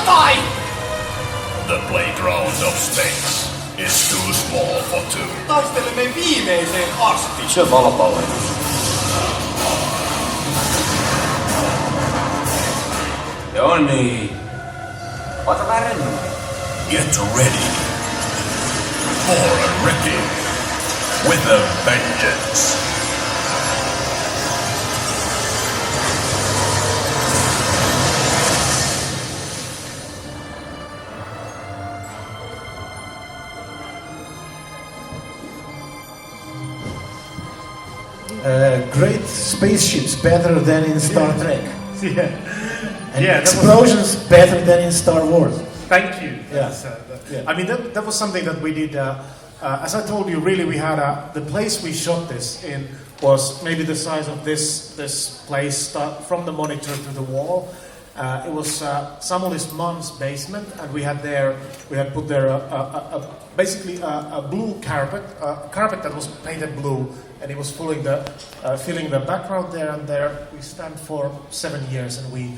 jotain! The playground of space is too small for two. Taistelemme viimeiseen asti. Se on valpallinen. Joo niin. Ota vähän rennommin. Get ready for a wrecking with a vengeance. Great spaceships, better than in Star Trek. Yeah. And Yeah, explosions better than in Star Wars. Thank you. Yeah. Yeah. I mean, that was something that we did. As I told you, really, we had the place we shot this in was maybe the size of this place, from the monitor to the wall. It was Samuli's mom's basement, and we had put there basically a blue carpet, a carpet that was painted blue, and it was filling the background there. And there we stand for 7 years, and we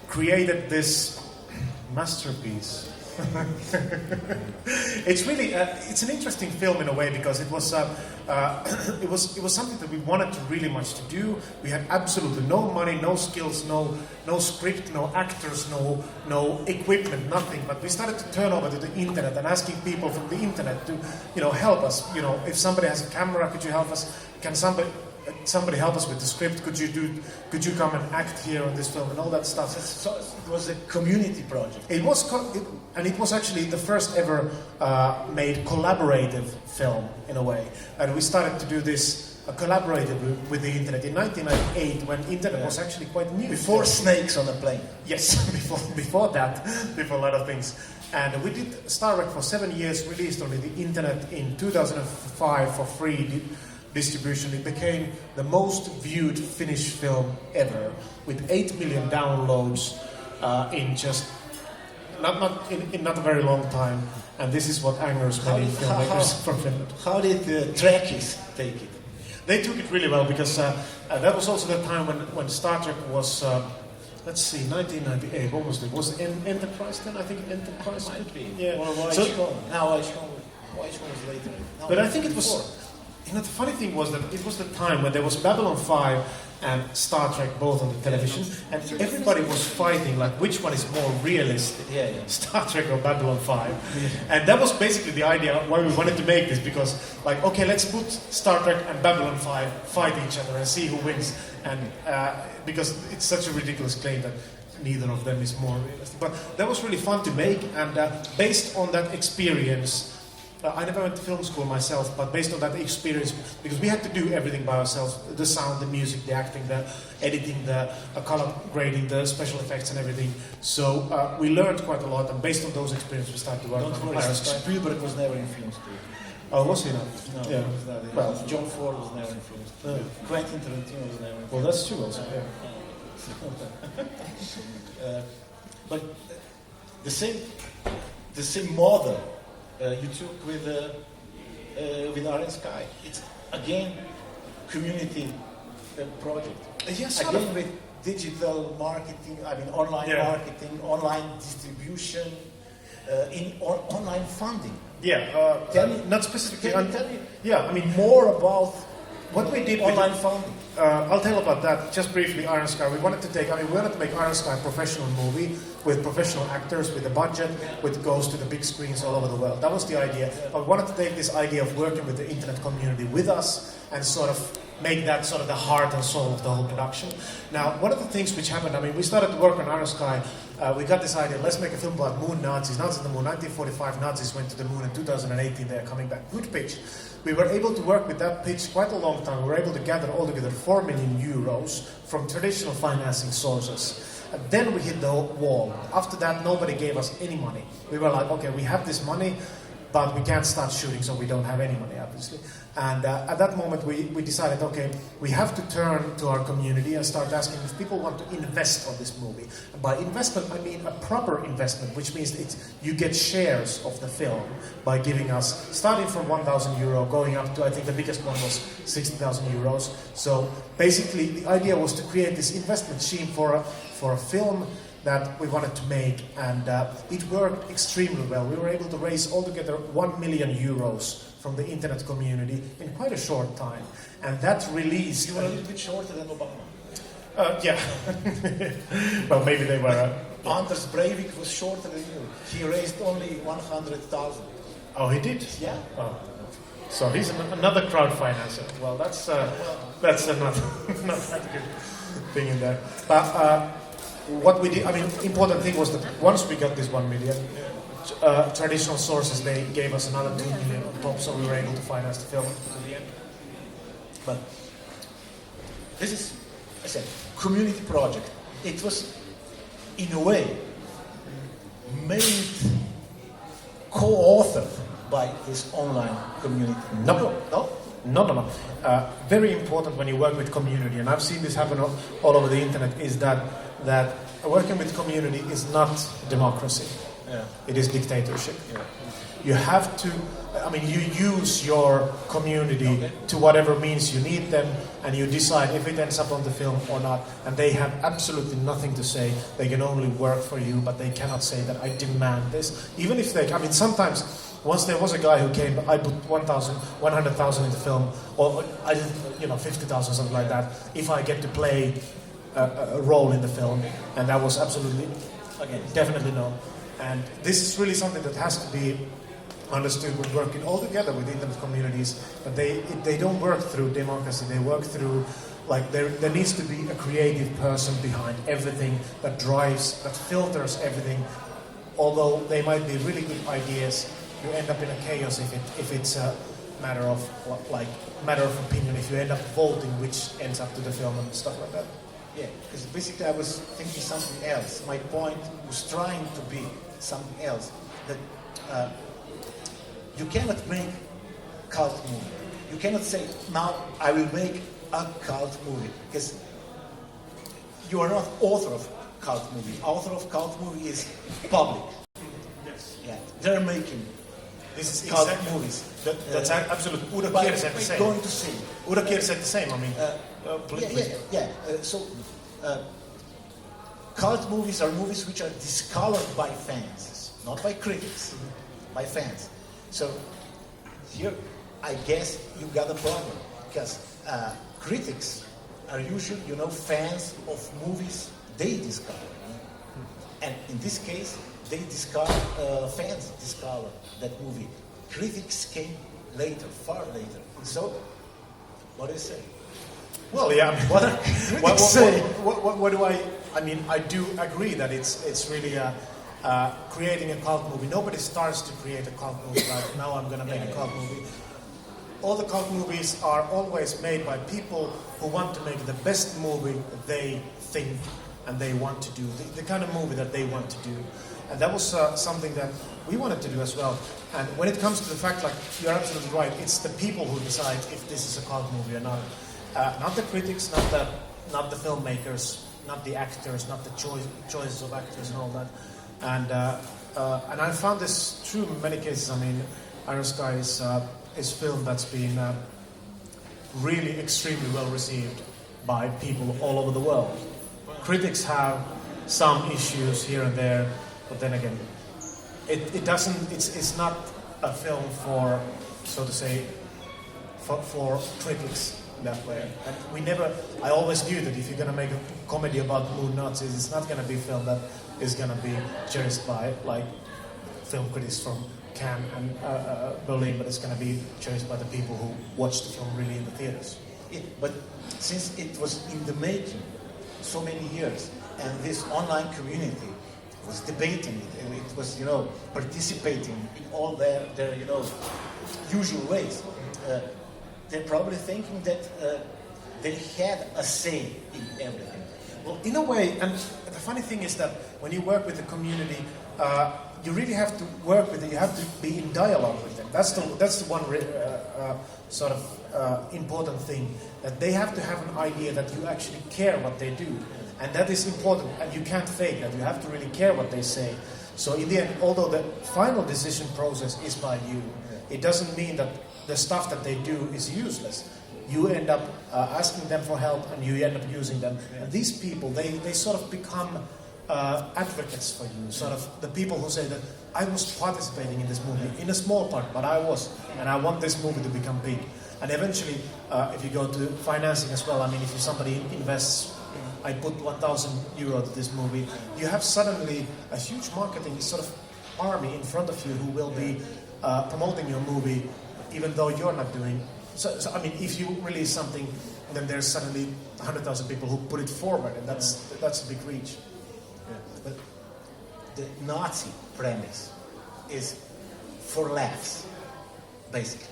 created this masterpiece. It's really it's an interesting film in a way, because it was something that we wanted to really much to do. We had absolutely no money, no skills, no script, no actors, no equipment, nothing. But we started to turn over to the internet and asking people from the internet to help us. If somebody has a camera, could you help us? Can somebody help us with the script? Could you come and act here on this film and all that stuff? So it was a community project. It was actually the first ever made collaborative film in a way, and we started to do this collaboratively with the internet in 1998, when internet was actually quite new. Before snakes on a plane. Yes, before that, before a lot of things. And we did Star Trek for 7 years, released on the internet in 2005 for free distribution. It became the most viewed Finnish film ever, with 8 million downloads in just not a very long time. And this is what angers many filmmakers from Finland. How did the Trekkies take it? They took it really well, because that was also the time when Star Trek was, 1998. What was it? Was it Enterprise then? I think Enterprise might be. Yeah. Or White was later. No, but I think it was. The funny thing was that it was the time when there was Babylon 5 and Star Trek both on the television, and everybody was fighting like which one is more realistic, Star Trek or Babylon 5. And that was basically the idea why we wanted to make this, because okay, let's put Star Trek and Babylon 5 fight each other and see who wins, and because it's such a ridiculous claim that neither of them is more realistic. But that was really fun to make, and based on that experience, I never went to film school myself, but based on that experience, because we had to do everything by ourselves, the sound, the music, the acting, the editing, the color grading, the special effects and everything. So we learned quite a lot, and based on those experiences we started to work on Iron Sky. Spielberg was never in film school. Oh, was he not? No, yeah. He was not. Well, John Ford was never in film school. Quentin Tarantino was never in film Well, that's true also, yeah. But the same model you took with Iron Sky. It's again community project. Yes, again with digital marketing. I mean online marketing, online distribution, online funding. Yeah, tell me, not specifically. Tell me. Yeah, I mean more about what we did online funding. I'll tell about that just briefly. Iron Sky. We wanted to make Iron Sky a professional movie with professional actors, with a budget, which goes to the big screens all over the world. That was the idea. But we wanted to take this idea of working with the internet community with us and sort of make that sort of the heart and soul of the whole production. Now, one of the things which happened, I mean, we started to work on Iron Sky. We got this idea, let's make a film about moon Nazis. Nazis on the moon. 1945, Nazis went to the moon. In 2018, they are coming back. Good pitch. We were able to work with that pitch quite a long time. We were able to gather altogether 4 million euros from traditional financing sources. And then we hit the wall. After that, nobody gave us any money. We were like, okay, we have this money, but we can't start shooting, so we don't have any money, obviously. And at that moment, we decided, okay, we have to turn to our community and start asking if people want to invest on this movie. And by investment, I mean a proper investment, which means you get shares of the film by giving us, starting from 1,000 euro, going up to, I think the biggest one was 60,000 euros. So basically, the idea was to create this investment scheme for a film that we wanted to make, and it worked extremely well. We were able to raise altogether 1 million euros from the internet community in quite a short time, and that released... You were a little bit shorter than Obama. Yeah. Well, maybe they were... Anders Breivik was shorter than you. He raised only 100,000. Oh, he did? Yeah. Oh. So he's another crowd financer. Well, that's another not that good thing in there. But what we did, I mean, important thing was that once we got this 1 million, traditional sources, they gave us another 2 million on top, so we were able to finance the film to the end. But this is, I said, community project. It was, in a way, made co-authored by this online community. No. Very important when you work with community, and I've seen this happen all over the internet, is that working with community is not democracy. Yeah. It is dictatorship. Yeah. You have to, I mean, you use your community to whatever means you need them, and you decide if it ends up on the film or not, and they have absolutely nothing to say. They can only work for you, but they cannot say that I demand this. Even if they, I mean, sometimes, once there was a guy who came, I put 100,000 in the film, or I did, 50,000, something like that, if I get to play a role in the film, and that was absolutely, definitely no. And this is really something that has to be understood when working all together with internet communities, but they don't work through democracy, they work through, like, there needs to be a creative person behind everything that drives, that filters everything. Although they might be really good ideas, you end up in a chaos if it's a matter of opinion, if you end up voting which ends up to the film and stuff like that. Yeah, because basically I was thinking something else. My point was trying to be something else. That you cannot make cult movie. You cannot say, now I will make a cult movie. Because you are not author of cult movie. Author of cult movie is public. Yes. Yeah, they're making This is cult exactly, movies. that's absolute. Udo Kier said the same. Going to see. Udo Kier said the same. I mean, cult movies are movies which are discovered by fans, not by critics, by fans. So here, I guess you got a problem, because critics are usually, fans of movies they discover. And in this case, fans discovered that movie. Critics came later, far later. So, what do you say? well, yeah. What are critics saying? What do I mean, I do agree that it's really creating a cult movie. Nobody starts to create a cult movie like, now I'm going to make a cult movie. All the cult movies are always made by people who want to make the best movie that they think and they want to do, the kind of movie that they want to do. And that was something that we wanted to do as well. And when it comes to the fact, like, you're absolutely right, it's the people who decide if this is a cult movie or not. Not the critics, not the filmmakers, not the actors, not the choices of actors and all that. And I found this true in many cases. I mean, Iron Sky is film that's been really extremely well received by people all over the world. Critics have some issues here and there, but then again, it's not a film for, so to say, for critics that way. And I always knew that if you're going to make a comedy about moon Nazis, it's not going to be a film that is going to be cherished by, like, film critics from Cannes and Berlin, but it's going to be cherished by the people who watch the film really in the theaters. But since it was in the making so many years, and this online community was debating it, and it was, participating in all their usual ways, they're probably thinking that they had a say in everything. Well, in a way, and the funny thing is that when you work with the community, you really have to work with it. You have to be in dialogue with them. That's the one sort of important thing, that they have to have an idea that you actually care what they do, and that is important. And you can't fake that. You have to really care what they say. So in the end, although the final decision process is by you, it doesn't mean that the stuff that they do is useless. You end up asking them for help, and you end up using them. And these people, they sort of become advocates for you, sort of the people who say that I was participating in this movie in a small part, but I was, and I want this movie to become big. And eventually, if you go to financing as well, I mean, if somebody invests, I put €1,000 to this movie, you have suddenly a huge marketing sort of army in front of you who will be promoting your movie, even though you're not doing. So I mean, if you release something, then there's suddenly 100,000 people who put it forward, and that's a big reach. Yeah. But the Nazi premise is for laughs, basically.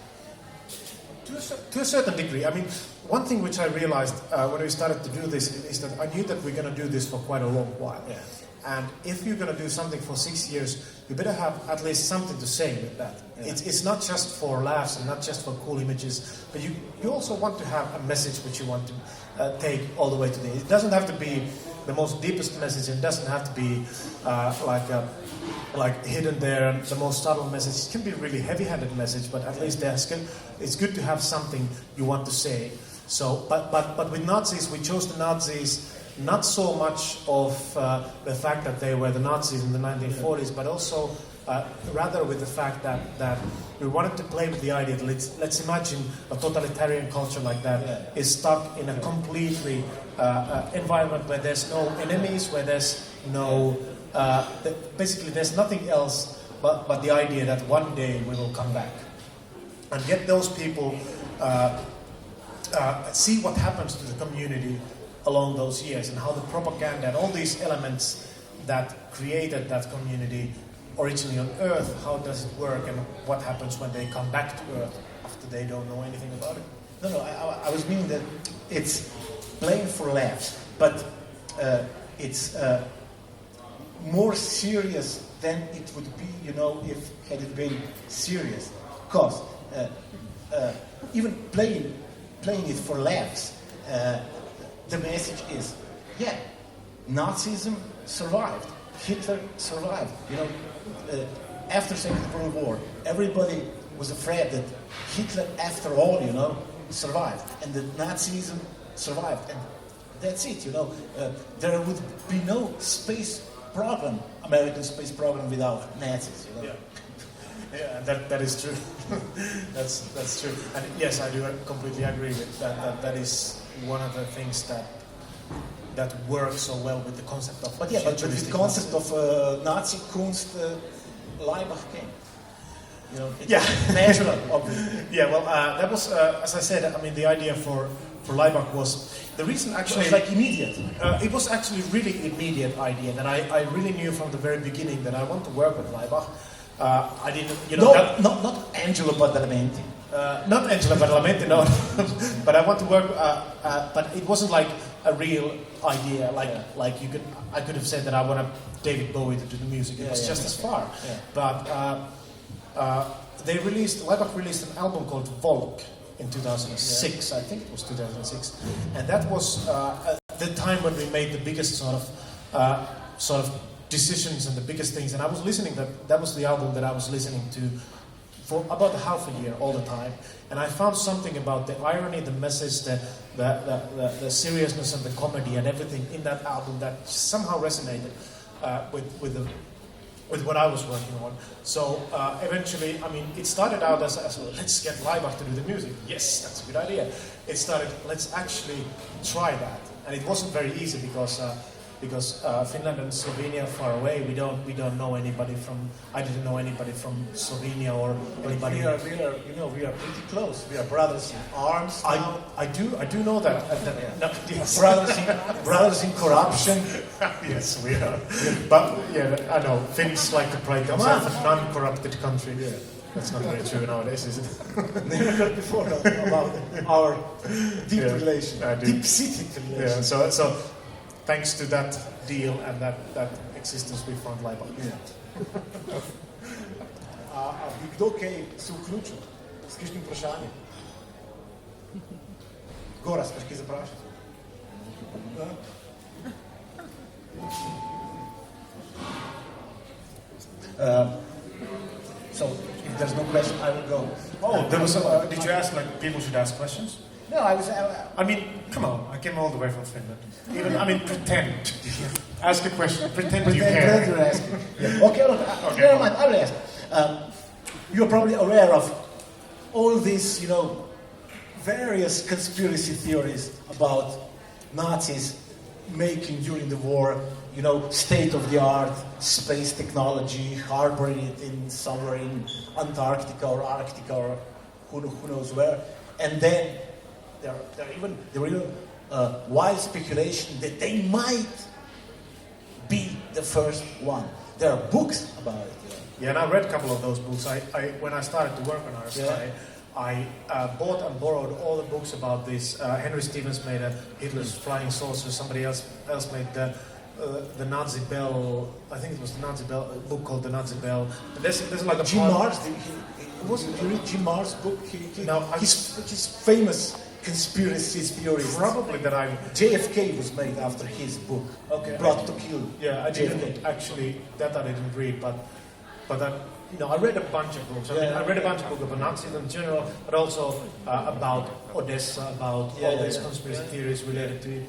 To a certain degree. I mean, one thing which I realized when we started to do this is that I knew that we're going to do this for quite a long while. Yeah. And if you're going to do something for 6 years, you better have at least something to say with that. Yeah. It's not just for laughs and not just for cool images, but you also want to have a message which you want to take all the way to the end. It doesn't have to be the most deepest message. It doesn't have to be like hidden there, the most subtle message. It can be a really heavy-handed message, but at least it's good to have something you want to say. So, but with Nazis, we chose the Nazis not so much of the fact that they were the Nazis in the 1940s, but also rather with the fact that we wanted to play with the idea that let's imagine a totalitarian culture like that is stuck in a completely environment where there's no enemies, where there's no basically there's nothing else but the idea that one day we will come back and get those people see what happens to the community along those years and how the propaganda and all these elements that created that community originally on Earth, how does it work and what happens when they come back to Earth after they don't know anything about it? No, I was meaning that it's playing for laughs, but it's more serious than it would be, if had it been serious. Because even playing it for laughs, the message is, Nazism survived, Hitler survived. After Second World War, everybody was afraid that Hitler, after all, survived, and that Nazism survived, and that's it. There would be no space program, American space program, without Nazis. Yeah, that is true. that's true. And yes, I do completely agree with that. That is one of the things that works so well with the concept of. But the concept of Nazi Kunst, Leibach came. It's natural, obviously. Yeah, well, that was, as I said, I mean, the idea for Leibach was the reason actually. It was like immediate. It was actually really immediate idea that I really knew from the very beginning that I want to work with Leibach. I didn't, not Angelo Badalamenti. Not Angelo Badalamenti, no. But I want to work. But it wasn't like a real idea. I could have said that I want David Bowie to do the music. It was just as far. Yeah. But Leibach released an album called Volk in 2006. I think it was 2006, and that was the time when we made the biggest sort of decisions and the biggest things. And I was listening. That was the album that I was listening to for about half a year, all the time. And I found something about the irony, the message, the seriousness and the comedy and everything in that album that somehow resonated with what I was working on. So eventually, I mean, it started out as let's get Leibach to do the music. Yes, that's a good idea. It started, let's actually try that. And it wasn't very easy because Finland and Slovenia are far away. We don't know anybody from. I didn't know anybody from Slovenia or anybody. We are pretty close. We are brothers in arms. I do know that. No, yes. brothers in corruption. Yes, we are. But yeah, I know Finns like to pride themselves a non-corrupted country. Yeah. That's not very true nowadays, is it? Never heard before about our deep relation, deep-seated relation. Yeah. So. Thanks to that deal and that existence, we found Leibach. Kdo kaj se vključil s kakšnim vprašanjem? Goras, kaj kaj zaprašati? So, if there's no question, I will go. Oh, there was did you ask, like, people should ask questions? No, I was. I mean, come on, I came all the way from Finland. Even, I mean, pretend. Ask a question, pretend you care. Yeah. Okay, look, never mind, I will ask. You're probably aware of all these, various conspiracy theories about Nazis making during the war, state-of-the-art space technology, harboring it somewhere in Antarctica or Arctica or who knows where. And then there were even wild speculation that they might be the first one. There are books about it. Yeah, and I read a couple of those books. When I started to work on Iron Sky, I bought and borrowed all the books about this. Henry Stevens made Hitler's Flying Saucer. Somebody else made the Nazi Bell. I think it was the Nazi Bell, a book called The Nazi Bell. And there's like a Jim Marrs. Did you read Jim Marrs' book? His famous conspiracy theories. Probably that JFK was made after his book. Okay. Plot to Kill. Yeah, I didn't actually. That I didn't read, but I read a bunch of books. I read a bunch of books about Nazis in general, but also about Odessa, about all these conspiracy theories related to it.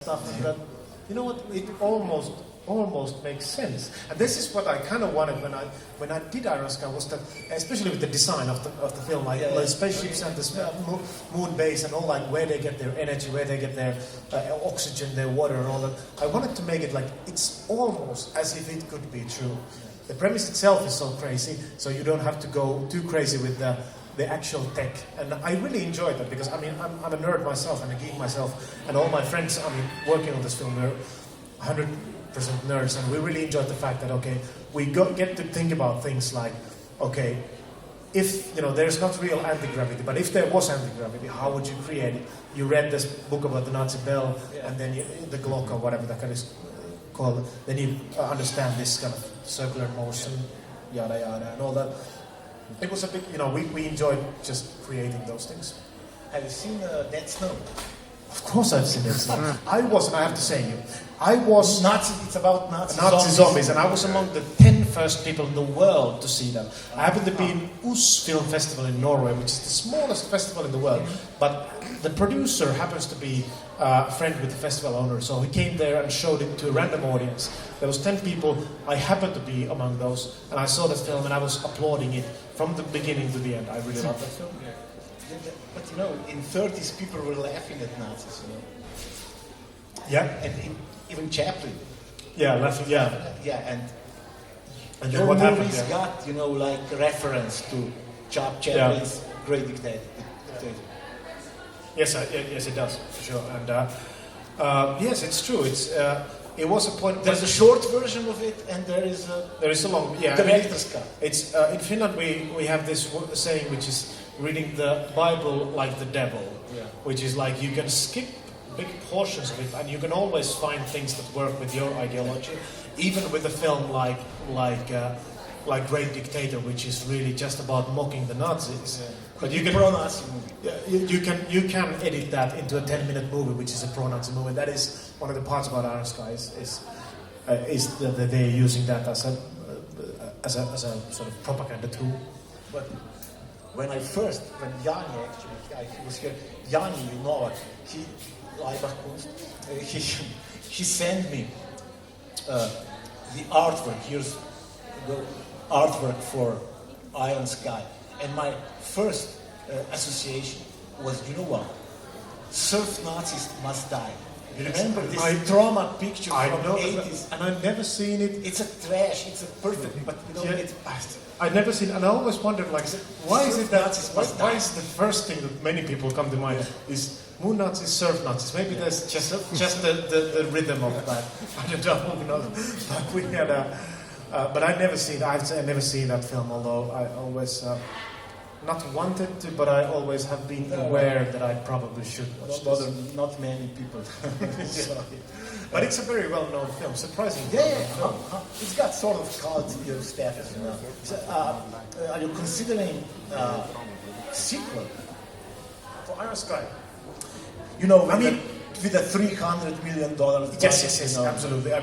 Stuff that, it almost makes sense. And this is what I kind of wanted when I did Iron Sky, was that, especially with the design of the film, like spaceships and the moon base and all, like where they get their energy, where they get their oxygen, their water and all that. I wanted to make it like it's almost as if it could be true. The premise itself is so crazy, so you don't have to go too crazy with the actual tech. And I really enjoyed that because, I'm a nerd myself and a geek myself, and all my friends, working on this film, they're 100% nerds, and we really enjoyed the fact that, we get to think about things like, if, there's not real anti-gravity, but if there was anti-gravity, how would you create it? You read this book about the Nazi Bell, and then the Glock or whatever that kind of is called, then you understand this kind of circular motion, yada yada, and all that. It was a big, we enjoyed just creating those things. Have you seen Dead Snow? Of course I've seen Dead Snow. I have to say, it's about Nazi zombies, and I was among the 10 first people in the world to see them. I happened to be in Us Film Festival in Norway, which is the smallest festival in the world, but the producer happens to be a friend with the festival owner, so he came there and showed it to a random audience. There was 10 people, I happened to be among those, and I saw the film and I was applauding it from the beginning to the end. I really loved that film. But in 30s people were laughing at Nazis, Yeah. And even Chaplin. Yeah, laughing, yeah. Yeah, and then what happened? movies got, like reference to Chaplin's Great Dictator. Yes, it does, for sure. And yes, it's true. It was a point. There's a short version of it, and there is a long. Yeah, director's cut. It's in Finland. We have this saying, which is reading the Bible like the devil, which is like you can skip big portions of it, and you can always find things that work with your ideology, even with a film like Great Dictator, which is really just about mocking the Nazis. Yeah. But you can pro-Nazi movie. Yeah, you can edit that into a 10-minute movie, which is a pro-Nazi movie. That is one of the parts about Iron Sky is that they're using that as a sort of propaganda tool. But when Jani actually, he was here, Jani, he sent me the artwork. Here's the artwork for Iron Sky. And my first association was, surf Nazis must die. You remember this trauma picture from the 80s? And I've never seen it. It's a trash, it's a perfect, but it's bastard. I've never seen, and I always wondered, why is it that, why is the first thing that many people come to mind is moon Nazis, surf Nazis? Maybe there's just the rhythm of that. I don't know. But we had but I've never seen that film, although I always not wanted to, but I always have been aware that I probably should watch this. Not many people. But it's a very well-known film, surprisingly. Yeah. It's got sort of cult status. So, are you considering sequel For Iron Sky? With a $300 million budget. Yes, absolutely.